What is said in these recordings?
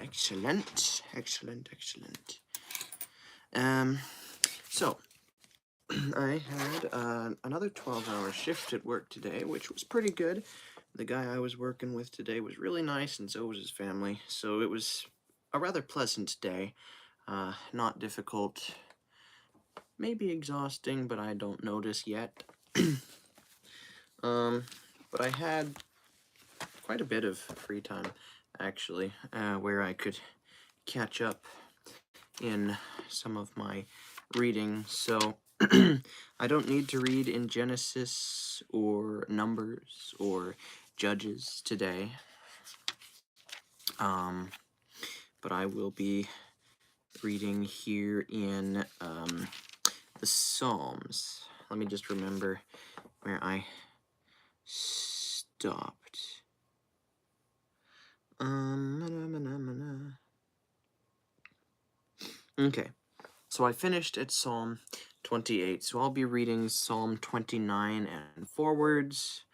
Excellent. So, I had another 12-hour shift at work today, which was pretty good. The guy I was working with today was really nice, and so was his family. So it was a rather pleasant day. Not difficult. Maybe exhausting, but I don't notice yet. But I had quite a bit of free time, actually, where I could catch up in some of my reading. So I don't need to read in Genesis or Numbers or Judges today. But I will be reading here in the Psalms. Let me just remember where I stopped. Okay, so I finished at Psalm 28, so I'll be reading Psalm 29 and forwards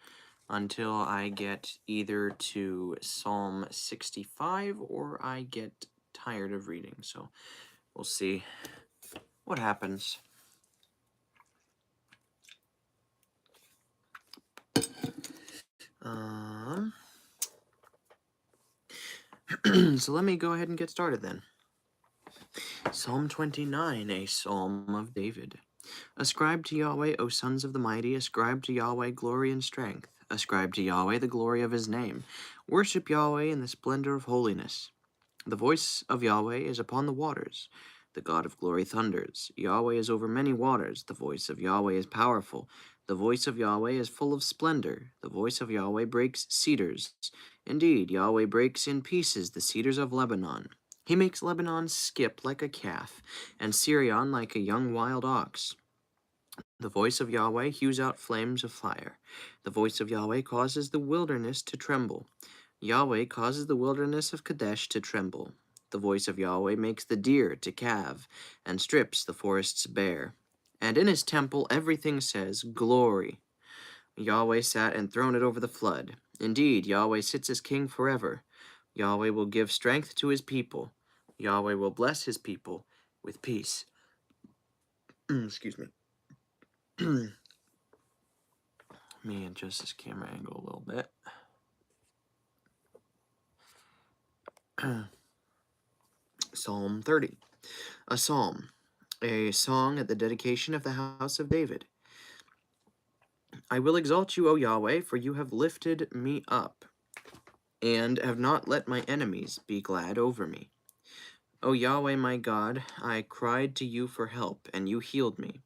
until I get either to Psalm 65 or I get tired of reading, so we'll see what happens. So let me go ahead and get started then. Psalm 29, a psalm of David. Ascribe to Yahweh, O sons of the mighty, ascribe to Yahweh glory and strength. Ascribe to Yahweh the glory of his name. Worship Yahweh in the splendor of holiness. The voice of Yahweh is upon the waters. The God of glory thunders. Yahweh is over many waters. The voice of Yahweh is powerful. The voice of Yahweh is full of splendor. The voice of Yahweh breaks cedars. Indeed, Yahweh breaks in pieces the cedars of Lebanon. He makes Lebanon skip like a calf, and Syrian like a young wild ox. The voice of Yahweh hews out flames of fire. The voice of Yahweh causes the wilderness to tremble. Yahweh causes the wilderness of Kadesh to tremble. The voice of Yahweh makes the deer to calve, and strips the forests bare. And in his temple everything says, Glory. Yahweh sat enthroned over the flood. Indeed, Yahweh sits as king forever. Yahweh will give strength to his people. Yahweh will bless his people with peace. Excuse me. Let me adjust this camera angle a little bit. Psalm 30. A psalm, a song at the dedication of the house of David. I will exalt you, O Yahweh, for you have lifted me up, and have not let my enemies be glad over me. O Yahweh, my God, I cried to you for help, and you healed me.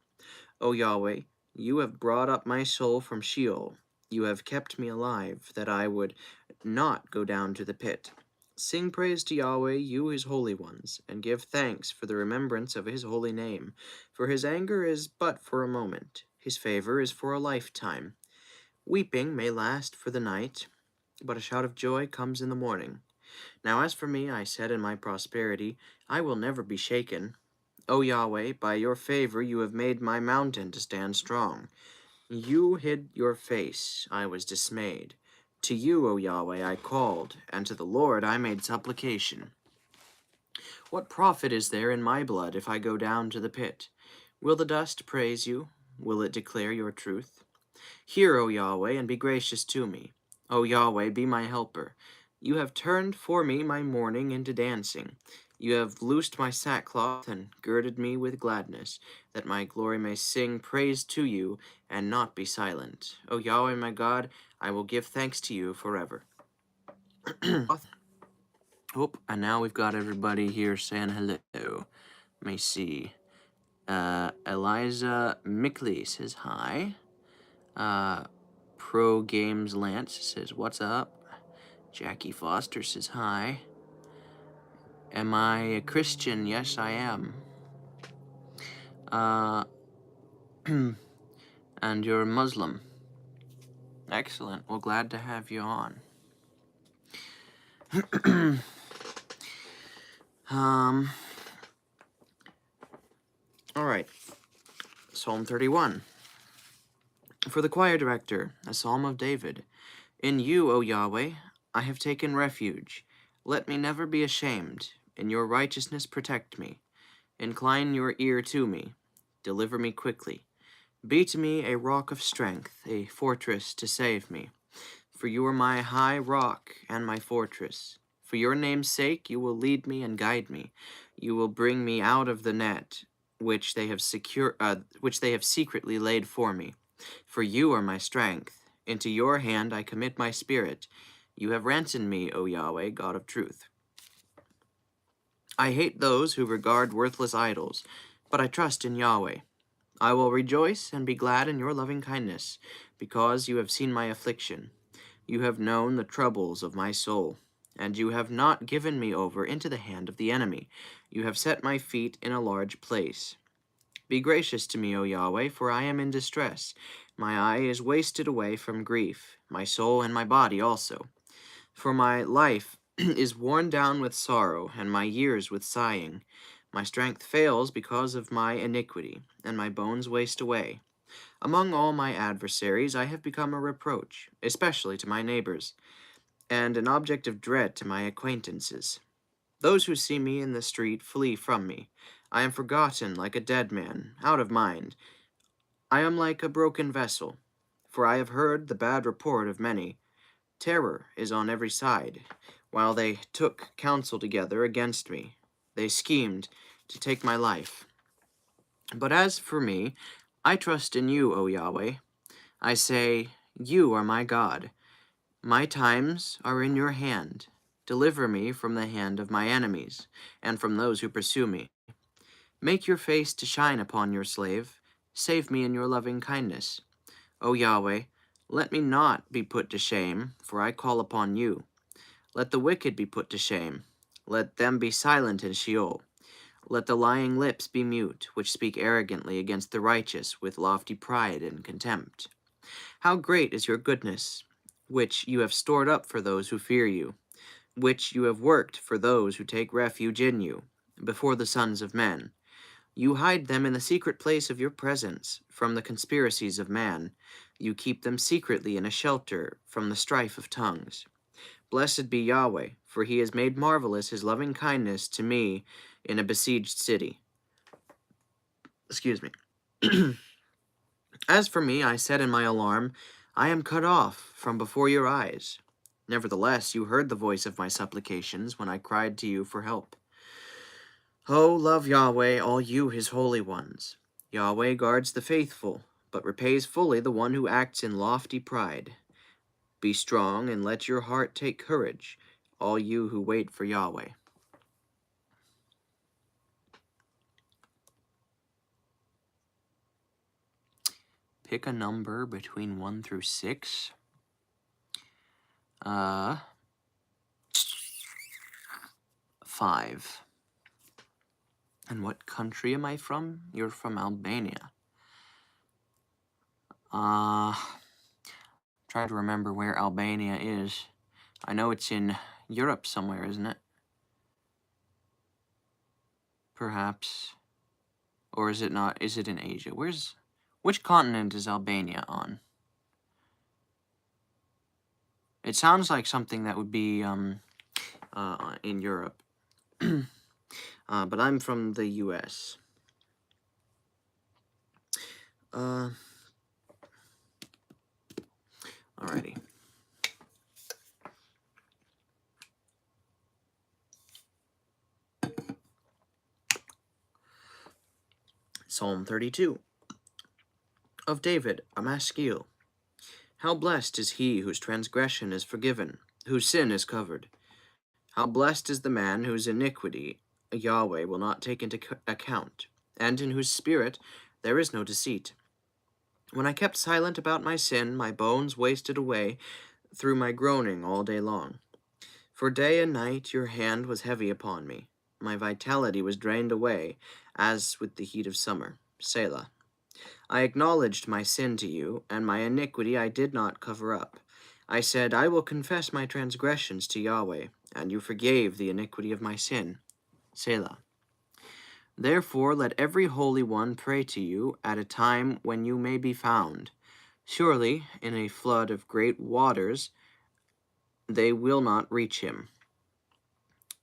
O Yahweh, you have brought up my soul from Sheol. You have kept me alive, that I would not go down to the pit. Sing praise to Yahweh, you his holy ones, and give thanks for the remembrance of his holy name. For his anger is but for a moment, his favor is for a lifetime. Weeping may last for the night, but a shout of joy comes in the morning. Now as for me, I said in my prosperity, I will never be shaken. O Yahweh, by your favor you have made my mountain to stand strong. You hid your face, I was dismayed. To you, O Yahweh, I called, and to the Lord I made supplication. What profit is there in my blood if I go down to the pit? Will the dust praise you? Will it declare your truth? Hear, O Yahweh, and be gracious to me. O Yahweh, be my helper. You have turned for me my mourning into dancing. You have loosed my sackcloth and girded me with gladness, that my glory may sing praise to you and not be silent. O Yahweh, my God, I will give thanks to you forever. And now we've got everybody here saying hello. Let me see. Eliza Mickley says hi. Pro Games Lance says, what's up? Jackie Foster says, hi. Am I a Christian? Yes, I am. And you're a Muslim. Excellent. Well, glad to have you on. All right. Psalm 31. For the choir director, a psalm of David. In you, O Yahweh, I have taken refuge. Let me never be ashamed. In your righteousness protect me. Incline your ear to me. Deliver me quickly. Be to me a rock of strength, a fortress to save me. For you are my high rock and my fortress. For your name's sake you will lead me and guide me. You will bring me out of the net which they have secretly laid for me. For you are my strength. Into your hand I commit my spirit. You have ransomed me, O Yahweh, God of truth. I hate those who regard worthless idols, but I trust in Yahweh. I will rejoice and be glad in your loving kindness, because you have seen my affliction. You have known the troubles of my soul, and you have not given me over into the hand of the enemy. You have set my feet in a large place. Be gracious to me, O Yahweh, for I am in distress. My eye is wasted away from grief, my soul and my body also. For my life is worn down with sorrow, and my years with sighing. My strength fails because of my iniquity, and my bones waste away. Among all my adversaries I have become a reproach, especially to my neighbors, and an object of dread to my acquaintances. Those who see me in the street flee from me. I am forgotten like a dead man, out of mind. I am like a broken vessel, for I have heard the bad report of many. Terror is on every side. While they took counsel together against me, they schemed to take my life. But as for me, I trust in you, O Yahweh. I say, you are my God. My times are in your hand. Deliver me from the hand of my enemies, and from those who pursue me. Make your face to shine upon your slave. Save me in your loving kindness. O Yahweh, let me not be put to shame, for I call upon you. Let the wicked be put to shame. Let them be silent in Sheol. Let the lying lips be mute, which speak arrogantly against the righteous with lofty pride and contempt. How great is your goodness, which you have stored up for those who fear you, which you have worked for those who take refuge in you, before the sons of men. You hide them in the secret place of your presence, from the conspiracies of man. You keep them secretly in a shelter from the strife of tongues. Blessed be Yahweh, for he has made marvelous his loving kindness to me in a besieged city. Excuse me. As for me, I said in my alarm, I am cut off from before your eyes. Nevertheless, you heard the voice of my supplications when I cried to you for help. Oh, love Yahweh, all you his holy ones. Yahweh guards the faithful, but repays fully the one who acts in lofty pride. Be strong and let your heart take courage, all you who wait for Yahweh. Pick a number between 1 through 6. 5. And what country am I from? You're from Albania. Try to remember where Albania is. I know it's in Europe somewhere, isn't it? Perhaps. Or is it not? Is it in Asia? Which continent is Albania on? It sounds like something that would be in Europe. But I'm from the US. Alrighty. Psalm 32. Of David, a maskil. How blessed is he whose transgression is forgiven, whose sin is covered. How blessed is the man whose iniquity Yahweh will not take into account, and in whose spirit there is no deceit. When I kept silent about my sin, my bones wasted away through my groaning all day long. For day and night your hand was heavy upon me. My vitality was drained away, as with the heat of summer. Selah. I acknowledged my sin to you, and my iniquity I did not cover up. I said, I will confess my transgressions to Yahweh, and you forgave the iniquity of my sin. Selah. Therefore let every holy one pray to you at a time when you may be found. Surely, in a flood of great waters, they will not reach him.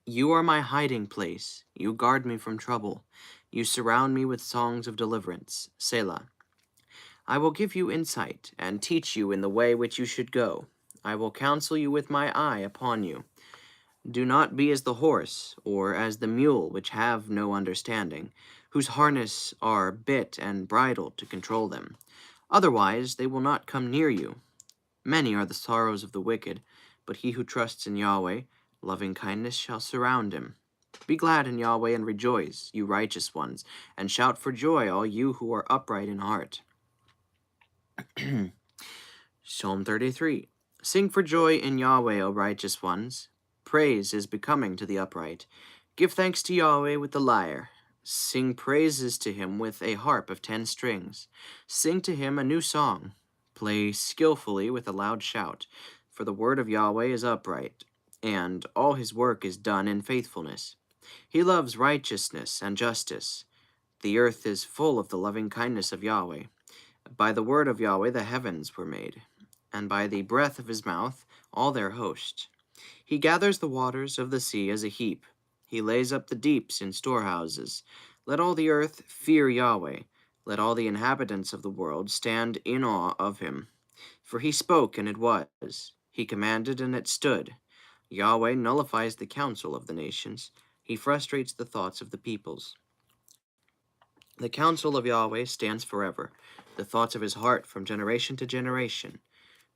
You are my hiding place. You guard me from trouble. You surround me with songs of deliverance. Selah. I will give you insight and teach you in the way which you should go. I will counsel you with my eye upon you. Do not be as the horse, or as the mule, which have no understanding, whose harness are bit and bridle to control them. Otherwise they will not come near you. Many are the sorrows of the wicked, but he who trusts in Yahweh, loving kindness shall surround him. Be glad in Yahweh and rejoice, you righteous ones, and shout for joy, all you who are upright in heart. Psalm 33. Sing for joy in Yahweh, O righteous ones. Praise is becoming to the upright. Give thanks to Yahweh with the lyre. Sing praises to him with a harp of 10 strings. Sing to him a new song. Play skillfully with a loud shout. For the word of Yahweh is upright, and all his work is done in faithfulness. He loves righteousness and justice. The earth is full of the loving kindness of Yahweh. By the word of Yahweh the heavens were made, and by the breath of his mouth all their host. He gathers the waters of the sea as a heap. He lays up the deeps in storehouses. Let all the earth fear Yahweh. Let all the inhabitants of the world stand in awe of him. For he spoke, and it was. He commanded, and it stood. Yahweh nullifies the counsel of the nations. He frustrates the thoughts of the peoples. The counsel of Yahweh stands forever, the thoughts of his heart from generation to generation.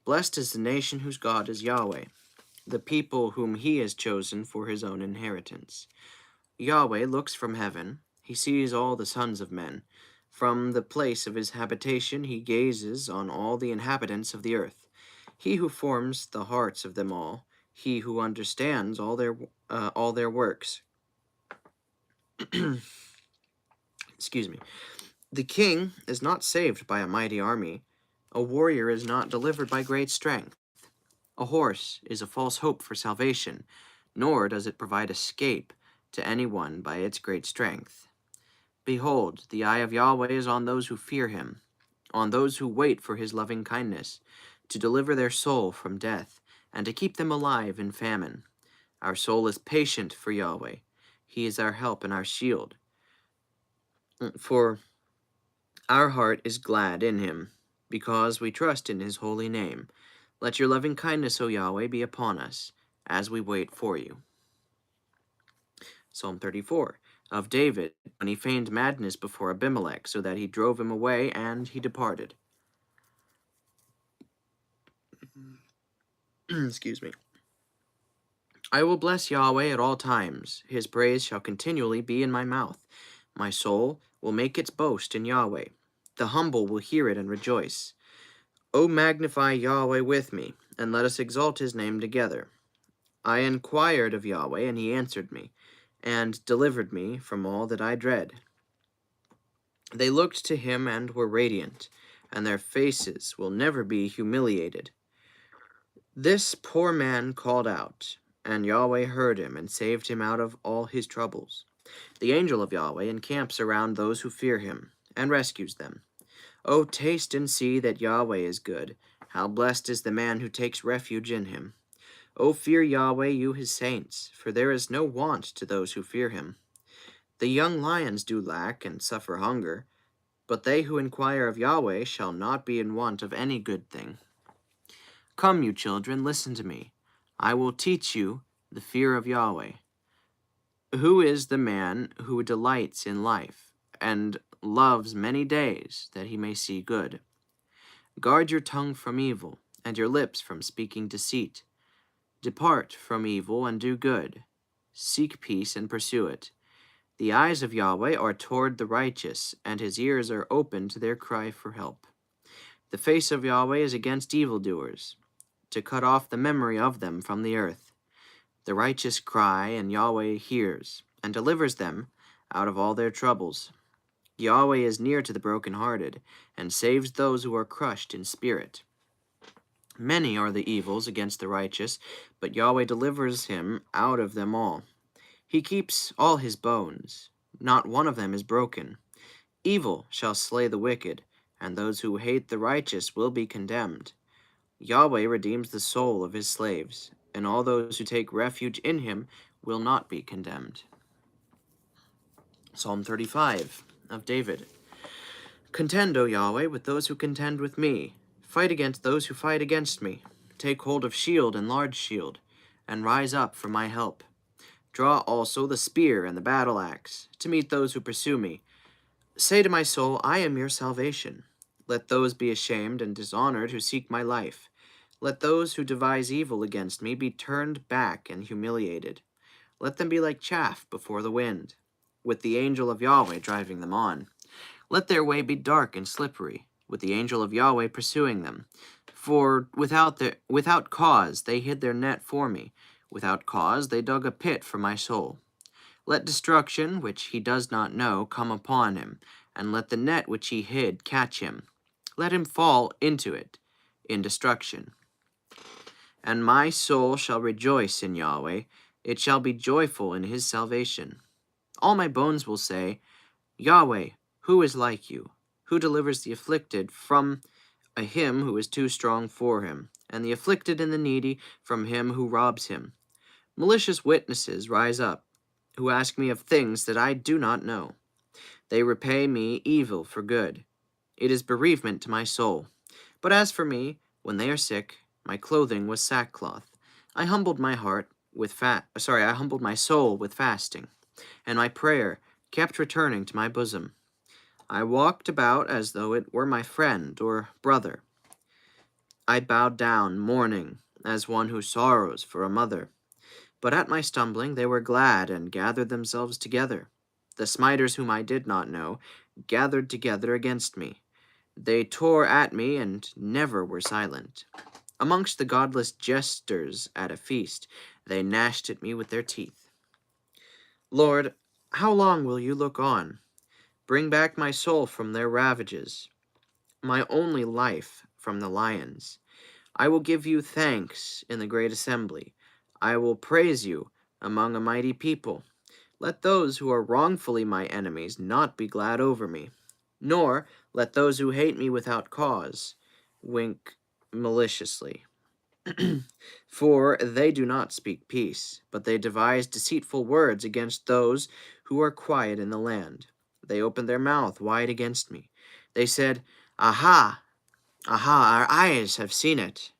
Blessed is the nation whose God is Yahweh, the people whom he has chosen for his own inheritance. Yahweh looks from heaven, he sees all the sons of men. From the place of his habitation he gazes on all the inhabitants of the earth. He who forms the hearts of them all, he who understands all their works. Excuse me. The king is not saved by a mighty army. A warrior is not delivered by great strength. A horse is a false hope for salvation, nor does it provide escape to anyone by its great strength. Behold, the eye of Yahweh is on those who fear him, on those who wait for his loving kindness, to deliver their soul from death, and to keep them alive in famine. Our soul is patient for Yahweh. He is our help and our shield. For our heart is glad in him, because we trust in his holy name. Let your loving kindness, O Yahweh, be upon us, as we wait for you. Psalm 34. Of David, when he feigned madness before Abimelech, so that he drove him away, and he departed. Excuse me. I will bless Yahweh at all times. His praise shall continually be in my mouth. My soul will make its boast in Yahweh. The humble will hear it and rejoice. O magnify Yahweh with me, and let us exalt his name together. I inquired of Yahweh, and he answered me, and delivered me from all that I dread. They looked to him and were radiant, and their faces will never be humiliated. This poor man called out, and Yahweh heard him and saved him out of all his troubles. The angel of Yahweh encamps around those who fear him, and rescues them. O taste and see that Yahweh is good. How blessed is the man who takes refuge in him. O fear Yahweh, you his saints, for there is no want to those who fear him. The young lions do lack and suffer hunger, but they who inquire of Yahweh shall not be in want of any good thing. Come, you children, listen to me. I will teach you the fear of Yahweh. Who is the man who delights in life, and loves many days, that he may see good? Guard your tongue from evil, and your lips from speaking deceit. Depart from evil and do good. Seek peace and pursue it. The eyes of Yahweh are toward the righteous, and his ears are open to their cry for help. The face of Yahweh is against evildoers, to cut off the memory of them from the earth. The righteous cry, and Yahweh hears, and delivers them out of all their troubles. Yahweh is near to the brokenhearted, and saves those who are crushed in spirit. Many are the evils against the righteous, but Yahweh delivers him out of them all. He keeps all his bones, not one of them is broken. Evil shall slay the wicked, and those who hate the righteous will be condemned. Yahweh redeems the soul of his slaves, and all those who take refuge in him will not be condemned. Psalm 35 of David. Contend, O Yahweh, with those who contend with me. Fight against those who fight against me. Take hold of shield and large shield, and rise up for my help. Draw also the spear and the battle axe, to meet those who pursue me. Say to my soul, I am your salvation. Let those be ashamed and dishonored who seek my life. Let those who devise evil against me be turned back and humiliated. Let them be like chaff before the wind, with the angel of Yahweh driving them on. Let their way be dark and slippery, with the angel of Yahweh pursuing them. For without cause they hid their net for me. Without cause they dug a pit for my soul. Let destruction, which he does not know, come upon him, and let the net which he hid catch him. Let him fall into it, in destruction. And my soul shall rejoice in Yahweh, it shall be joyful in his salvation. All my bones will say, Yahweh, who is like you? Who delivers the afflicted from him who is too strong for him, and the afflicted and the needy from him who robs him? Malicious witnesses rise up, who ask me of things that I do not know. They repay me evil for good. It is bereavement to my soul. But as for me, when they are sick, my clothing was sackcloth. I humbled my I humbled my soul with fasting, and my prayer kept returning to my bosom. I walked about as though it were my friend or brother. I bowed down, mourning, as one who sorrows for a mother. But at my stumbling they were glad and gathered themselves together. The smiters whom I did not know gathered together against me. They tore at me and never were silent. Amongst the godless jesters at a feast, they gnashed at me with their teeth. Lord, how long will you look on? Bring back my soul from their ravages, my only life from the lions. I will give you thanks in the great assembly. I will praise you among a mighty people. Let those who are wrongfully my enemies not be glad over me, nor let those who hate me without cause wink maliciously. For they do not speak peace, but they devise deceitful words against those who are quiet in the land. They opened their mouth wide against me. They said, Aha, aha, our eyes have seen it.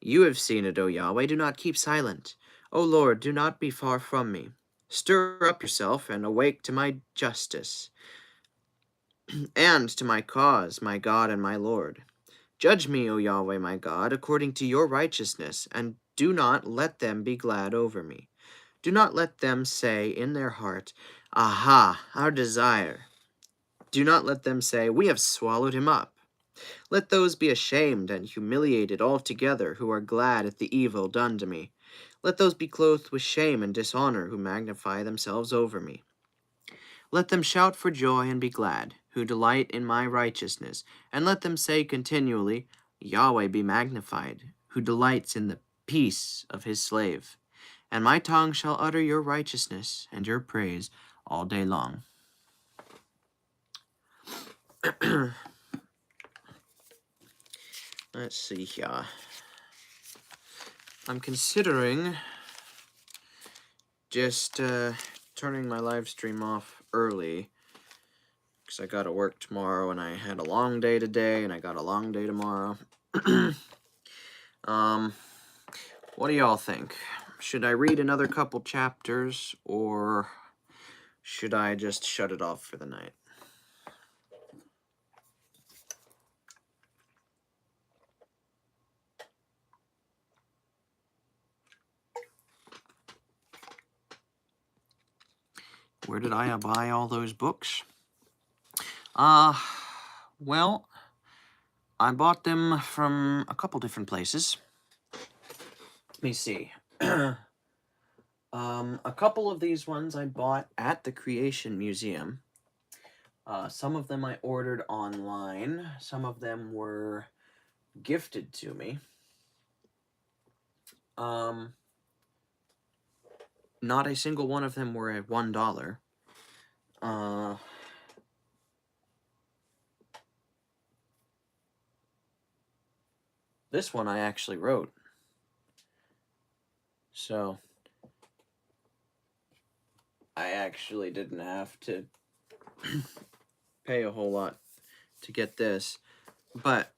You have seen it, O Yahweh, do not keep silent. O Lord, do not be far from me. Stir up yourself and awake to my justice, and to my cause, my God and my Lord. Judge me, O Yahweh, my God, according to your righteousness, and do not let them be glad over me. Do not let them say in their heart, Aha, our desire. Do not let them say, We have swallowed him up. Let those be ashamed and humiliated altogether who are glad at the evil done to me. Let those be clothed with shame and dishonor who magnify themselves over me. Let them shout for joy and be glad, who delight in my righteousness, and let them say continually, Yahweh be magnified, who delights in the peace of his slave. And my tongue shall utter your righteousness and your praise all day long. Let's see here. I'm considering just turning my live stream off early, because I gotta work tomorrow, and I had a long day today, and I got a long day tomorrow. What do y'all think? Should I read another couple chapters, or should I just shut it off for the night? Where did I buy all those books? Well, I bought them from a couple different places. Let me see. A couple of these ones I bought at the Creation Museum. Some of them I ordered online. Some of them were gifted to me. Not a single one of them were at $1. This one I actually wrote. So, I actually didn't have to pay a whole lot to get this. But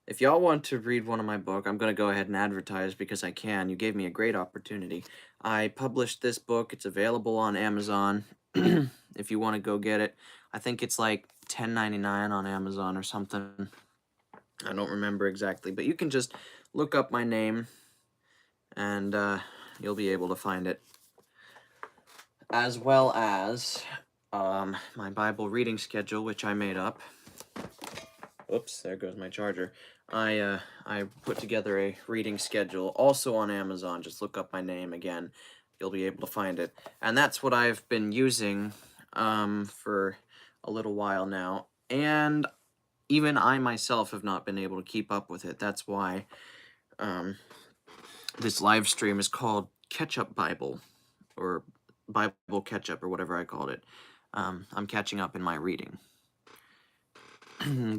if y'all want to read one of my book, I'm going to go ahead and advertise because I can. You gave me a great opportunity. I published this book. It's available on Amazon if you want to go get it. I think it's like $10.99 on Amazon or something. I don't remember exactly, but you can just look up my name and you'll be able to find it. As well as my Bible reading schedule, which I made up. Oops, there goes my charger. I put together a reading schedule, also on Amazon. Just look up my name again. You'll be able to find it. And that's what I've been using for a little while now. And even I myself have not been able to keep up with it. That's why this live stream is called Ketchup Bible, or Bible Ketchup, or whatever I called it. I'm catching up in my reading.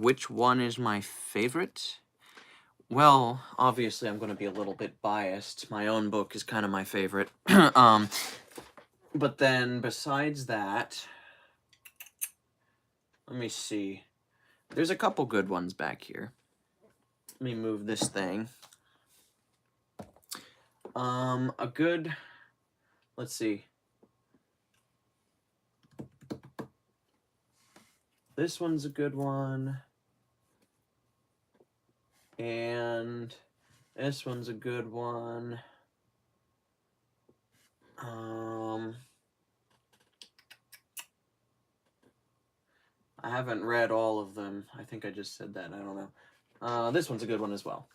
Which one is my favorite? Well, obviously I'm going to be a little bit biased. My own book is kind of my favorite. But then besides that, let me see. There's a couple good ones back here. Let me move this thing. Let's see. This one's a good one. And this one's a good one. I haven't read all of them. I think I just said that. I don't know. This one's a good one as well.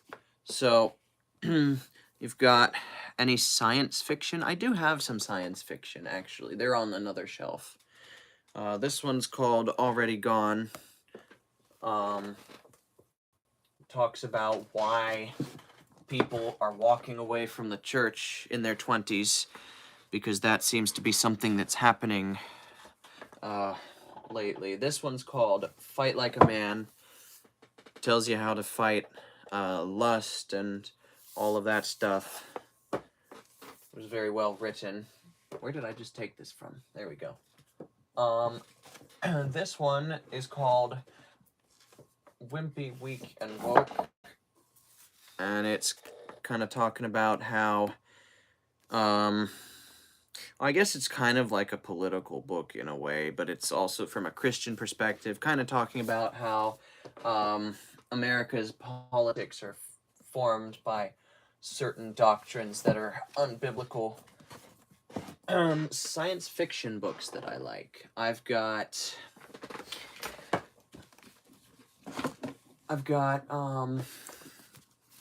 So, you've got any science fiction? I do have some science fiction, actually. They're on another shelf. This one's called Already Gone. Talks about why people are walking away from the church in their 20s, because that seems to be something that's happening lately. This one's called Fight Like a Man. Tells you how to fight lust and all of that stuff. It was very well written. Where did I just take this from? There we go. This one is called Wimpy, Weak, and Woke. And it's kind of talking about how, I guess it's kind of like a political book in a way, but it's also from a Christian perspective, kind of talking about how America's politics are formed by certain doctrines that are unbiblical. Science fiction books that I like. I've got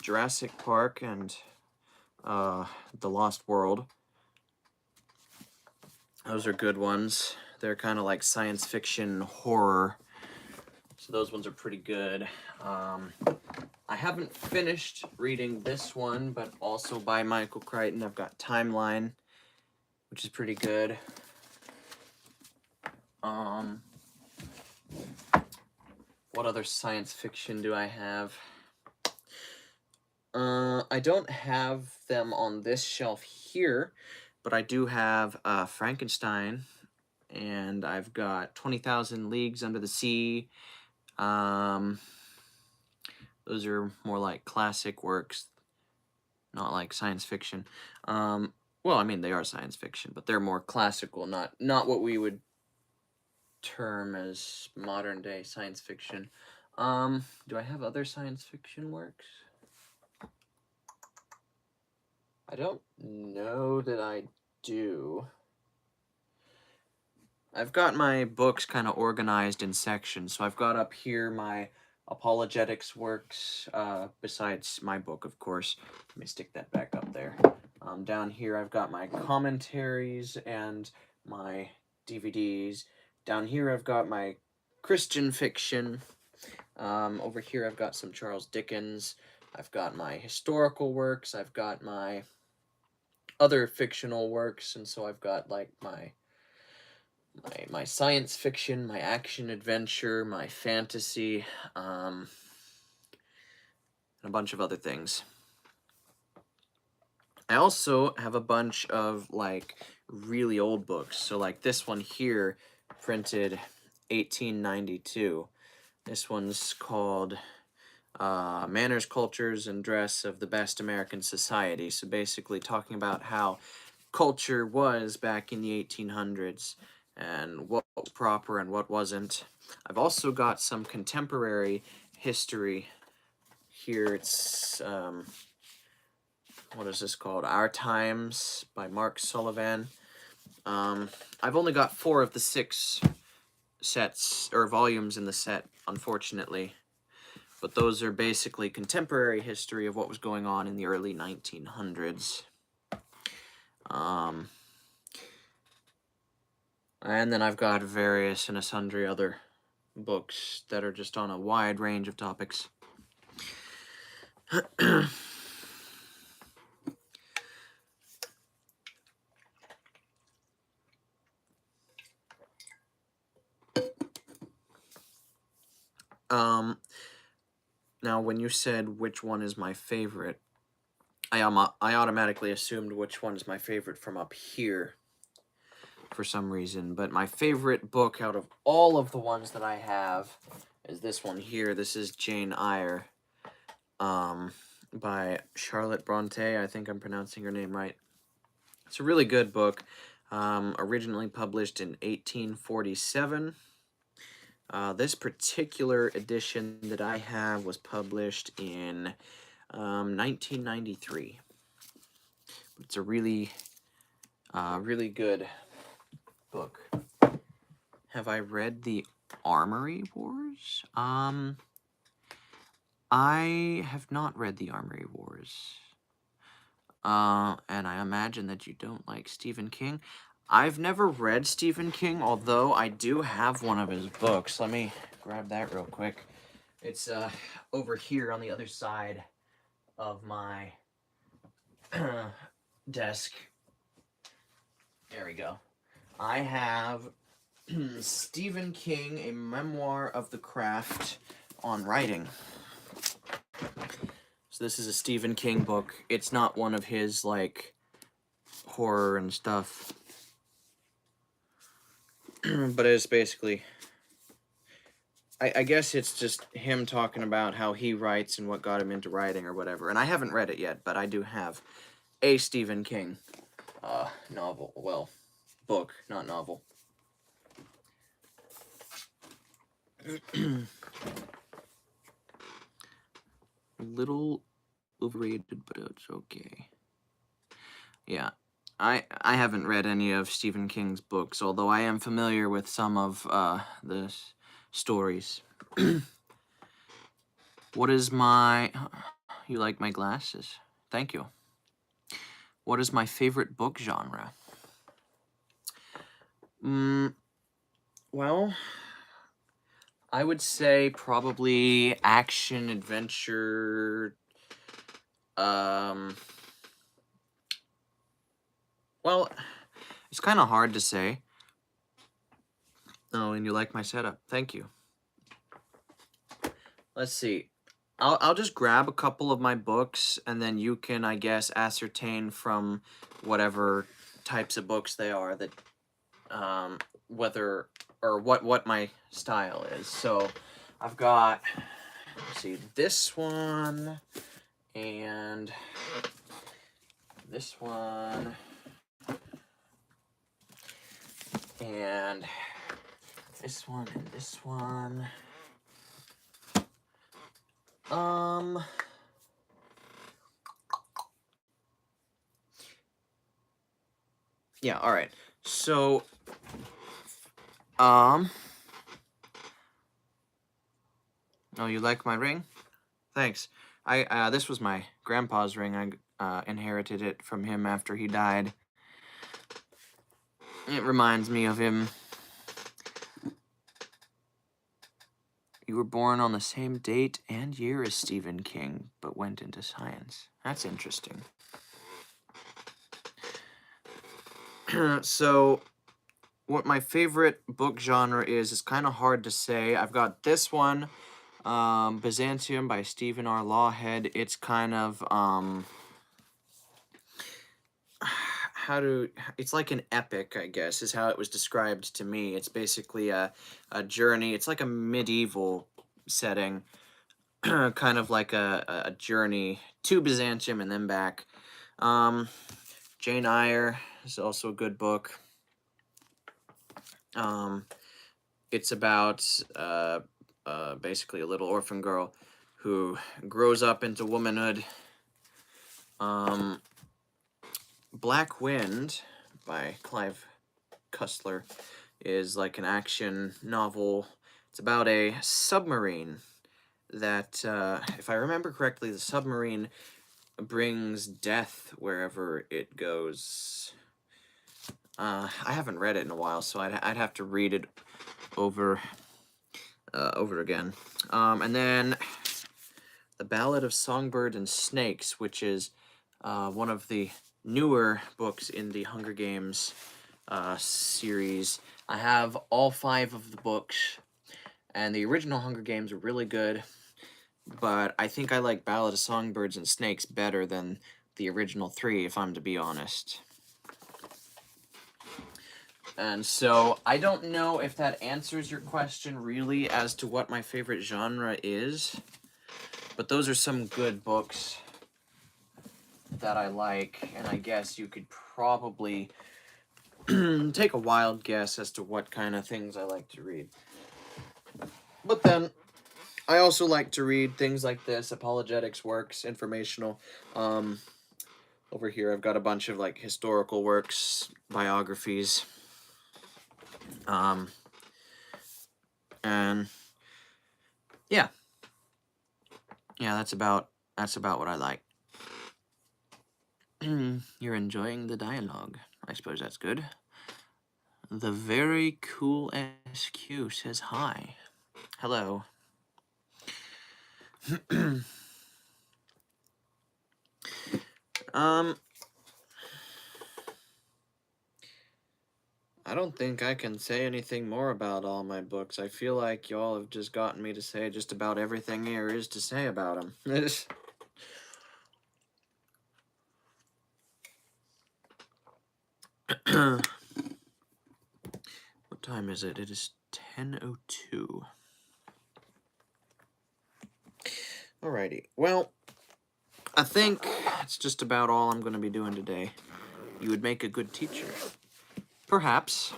Jurassic Park and The Lost World. Those are good ones. They're kind of like science fiction horror. So those ones are pretty good. I haven't finished reading this one, but also by Michael Crichton. I've got Timeline, which is pretty good. What other science fiction do I have? I don't have them on this shelf here, but I do have Frankenstein, and I've got 20,000 Leagues Under the Sea. Those are more like classic works, not like science fiction. Well, I mean, they are science fiction, but they're more classical, not what we would term as modern day science fiction. Do I have other science fiction works? I don't know that I do. I've got my books kind of organized in sections. So I've got up here my apologetics works, besides my book, of course. Let me stick that back up there. Down here I've got my commentaries and my DVDs. Down here I've got my Christian fiction. Over here I've got some Charles Dickens. I've got my historical works. I've got my other fictional works, and so I've got like my science fiction, my action adventure, my fantasy, and a bunch of other things. I also have a bunch of, like, really old books. So, like, this one here, printed 1892. This one's called Manners, Cultures, and Dress of the Best American Society. So basically talking about how culture was back in the 1800s and what was proper and what wasn't. I've also got some contemporary history here. It's, what is this called? Our Times by Mark Sullivan. I've only got 4 of the 6 sets, or volumes in the set, unfortunately. But those are basically contemporary history of what was going on in the early 1900s. And then I've got various and sundry other books that are just on a wide range of topics. Now, when you said which one is my favorite, I automatically assumed which one is my favorite from up here for some reason. But my favorite book out of all of the ones that I have is this one here. This is Jane Eyre, by Charlotte Bronte. I think I'm pronouncing her name right. It's a really good book. Originally published in 1847. This particular edition that I have was published in 1993. It's a really, really good book. Have I read The Armory Wars? I have not read The Armory Wars. And I imagine that you don't like Stephen King. I've never read Stephen King, although I do have one of his books. Let me grab that real quick. It's over here on the other side of my desk. There we go. I have Stephen King, A Memoir of the Craft on Writing. So this is a Stephen King book. It's not one of his, like, horror and stuff. But it's basically, I guess it's just him talking about how he writes and what got him into writing or whatever. And I haven't read it yet, but I do have a Stephen King novel. Well, book, not novel. A little overrated, but it's okay. Yeah. I haven't read any of Stephen King's books, although I am familiar with some of the stories. What is my... You like my glasses? Thank you. What is my favorite book genre? Well, I would say probably action, adventure, well, it's kind of hard to say. Oh, and you like my setup. Thank you. Let's see. I'll just grab a couple of my books, and then you can, I guess, ascertain from whatever types of books they are that, whether, or what my style is. So, I've got, let's see, this one, and this one, and this one, and this one. Yeah, alright. So, oh, you like my ring? Thanks. This was my grandpa's ring. I inherited it from him after he died. It reminds me of him. You were born on the same date and year as Stephen King, but went into science. That's interesting. So, what my favorite book genre is kind of hard to say. I've got this one, Byzantium by Stephen R. Lawhead. It's kind of, it's like an epic, I guess, is how it was described to me. It's basically a journey. It's like a medieval setting, kind of like a journey to Byzantium and then back. Um, Jane Eyre is also a good book. It's about basically a little orphan girl who grows up into womanhood. Black Wind by Clive Cussler is like an action novel. It's about a submarine that, if I remember correctly, the submarine brings death wherever it goes. I haven't read it in a while, so I'd have to read it over again. And then The Ballad of Songbird and Snakes, which is one of the newer books in the Hunger Games series. I have all 5 of the books, and the original Hunger Games are really good, but I think I like Ballad of Songbirds and Snakes better than the original 3, if I'm to be honest. And so, I don't know if that answers your question really as to what my favorite genre is, but those are some good books that I like, and I guess you could probably take a wild guess as to what kind of things I like to read. But then, I also like to read things like this, apologetics works, informational. Over here I've got a bunch of like historical works, biographies. And yeah. Yeah, that's about what I like. You're enjoying the dialogue. I suppose that's good. The very cool SQ says hi. Hello. I don't think I can say anything more about all my books. I feel like y'all have just gotten me to say just about everything there is to say about them. What time is it? It is 10:02. Alrighty. Well, I think that's just about all I'm going to be doing today. You would make a good teacher. Perhaps.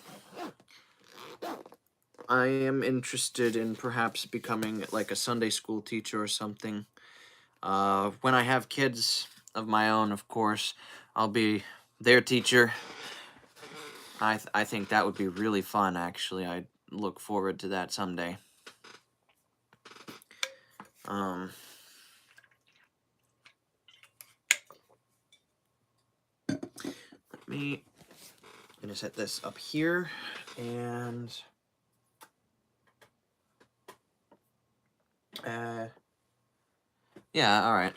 I am interested in perhaps becoming like a Sunday school teacher or something. When I have kids of my own, of course, I'll be their teacher. I think that would be really fun, actually. I look forward to that someday. I'm gonna set this up here, and yeah, all right.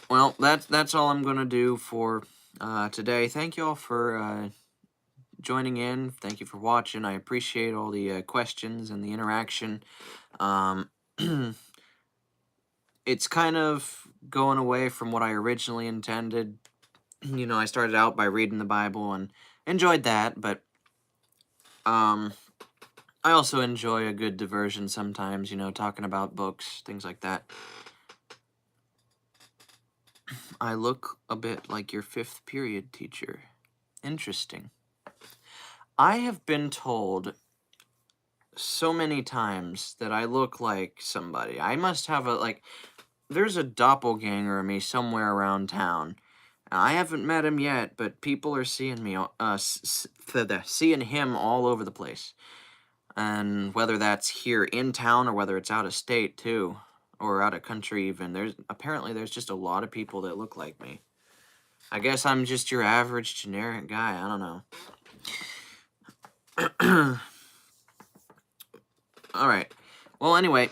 Well, that's all I'm gonna do for today. Thank you all for joining in. Thank you for watching. I appreciate all the questions and the interaction. It's kind of going away from what I originally intended. You know, I started out by reading the Bible and enjoyed that, but I also enjoy a good diversion sometimes, you know, talking about books, things like that. I look a bit like your 5th period teacher. Interesting. I have been told so many times that I look like somebody. I must have there's a doppelganger of me somewhere around town. I haven't met him yet, but people are seeing me, seeing him all over the place. And whether that's here in town or whether it's out of state too, or out of country even, apparently there's just a lot of people that look like me. I guess I'm just your average generic guy, I don't know. Alright, well anyway,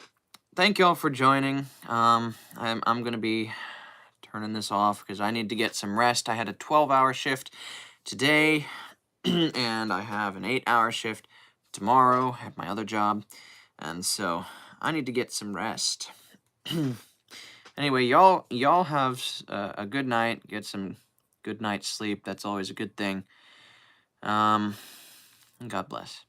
thank y'all for joining. I'm gonna be turning this off because I need to get some rest. I had a 12-hour shift today, and I have an 8-hour shift tomorrow at my other job, and so I need to get some rest. Anyway, y'all have a good night. Get some good night's sleep. That's always a good thing. Um, God bless.